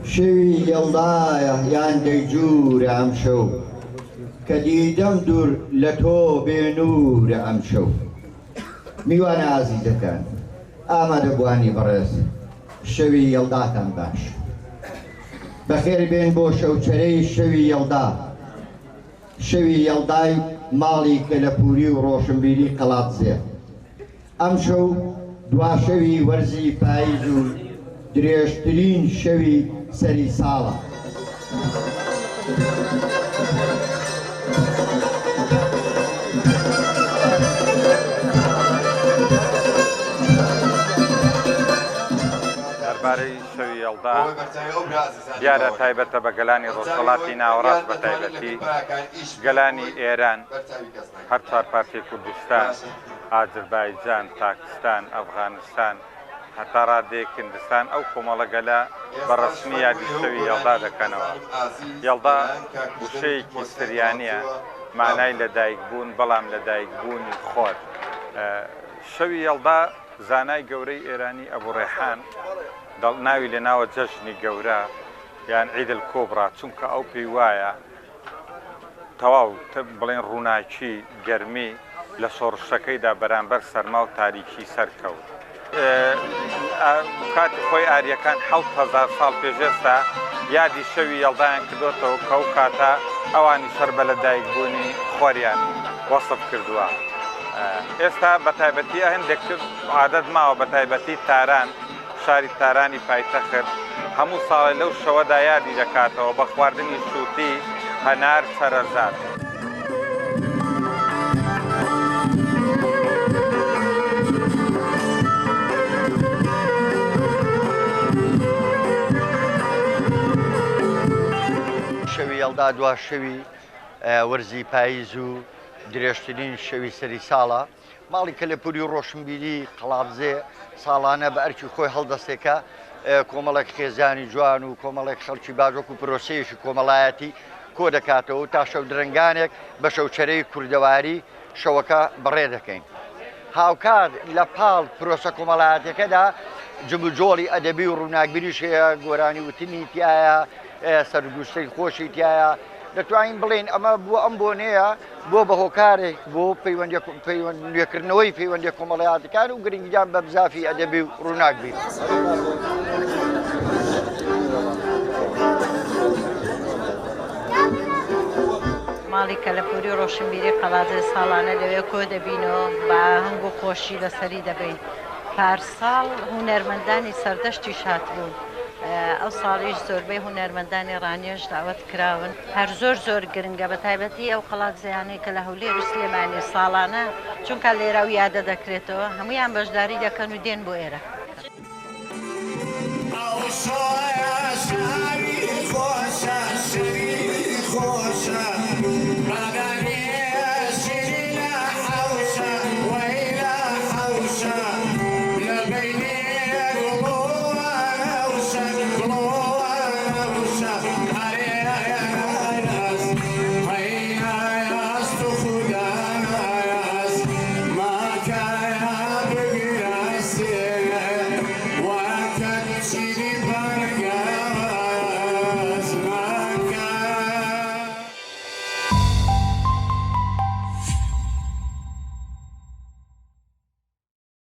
شەوی یەڵدایە یان دەیجوورە ئەم شەو کە دیدەم دوور لە تۆ بێنوورە ئەم شەو. میوانە ئازیزەکان، ئامادەبوانی بەڕێز، شەوی یەڵداتان باش. بەخێر بێن بۆ شەوچەرەی شەوی یەڵدا، شەوی یەڵدای ماڵی کەلەپوری و ڕۆشنبیری قەڵاتزێ. ئەم شەو دوا شەوی وەرزی پاییز و درێژترین شەوی سەری ساڵە. دەربارەی شەوی یەڵدا دیارە تایبەتە بە گەلانی ڕۆژهەڵاتی ناوەڕاست بە تایبەتی گەلانی ئێران، هەر چوار پارچەی کوردستان، ئازەربایجان، پاکستان، ئەفغانستان، هەتا ڕادەیەک هیندستان ئەو کۆمەڵە گەلە بە ڕەسمی یادی شەوی یەڵدا دەکەنەوە. یەڵدا وشەیەکی سریانیە، مانای لەدایکبوون، بەڵام لەدایکبوونی خۆر. شەوی یەڵدا زانای گەورەی ئێرانی ئەبوو ڕێحان ناوی لە ناوە جەژنی گەورە یان عیدل کۆبرا، چونکە ئەو پێی وایە تەواو بڵێن ڕووناکی گەرمی لە شۆڕشەکەیدا بەرامبەر سەرما و تاریکی سەرکەوت. کاتی خۆی ئاریەکان 7,000 ساڵ پێشێستا یادی شەوی یەڵدایان کردوتەوە کە ئەو کاتە ئەوانی شەر بە لەدایکبوونی خۆریان وەسف کردووە. ئێستا بە تایبەتی هەندێک عادەت ماوە، بە تایبەتی تاران، شاری تارانی پایتەخت هەموو ساڵی لەو شەوەدا یادی دەکاتەوە بە خواردنی سووتی هەنار سەرەرزات. شەوی یەڵدا دوا شەوی وەرزی پاییز و درێژترین شەوی سەری ساڵە. ماڵی کەلەپوری و ڕۆشنبیری قەڵابزێ ساڵانە بە ئەرکی خۆی هەڵدەستێکە کۆمەڵێک خێزانی جوان و کۆمەڵێک خەڵکی باژۆک و پرۆسەیەشی کۆمەڵایەتی کۆ دەکاتەوە تا شەو درنگانێک بە شەوچەرەی کوردەواری شەوەکە بەڕێ دەکەین. هاوکار لە پاڵ پرۆسە کۆمەڵایەتەکەدا جموجۆڵی ئەدەبی و ڕووناکبیریش هەیە، گۆرانی وتنی تایە، سەرگوشتەی خۆشی تایە. دەتوانین بڵێن ئەمە بووە ئەم بۆنەیە بۆ بە هۆکارێک بۆ نوێکردنەوەی پەیوەندی کۆمەڵایەتەکان و گرنگیدان بە بزافی ئەدەبی و ڕووناکبیر. ماڵی کەلەپوری و ڕۆشنبیری قەڵاتزێ ساڵانە لەوێ کۆ دەبینەوە بە هەنگ و خۆشی لەسەری دەبین. پارساڵ هونەرمەندانی سەردەشتی هاتبوون. ئەو ساڵیش زۆربەی هونەرمەندانی ڕانیێش داوەت کراون، هەر زۆر گرنگە بە تایبەتی ئەو قەڵاتزەیانەی کە لە هەولێر سلێمانی ساڵانە چونکە لێرە و یادە دەکرێتەوە هەمویان بەشداری دەکەن و دێن بۆ ئێرە.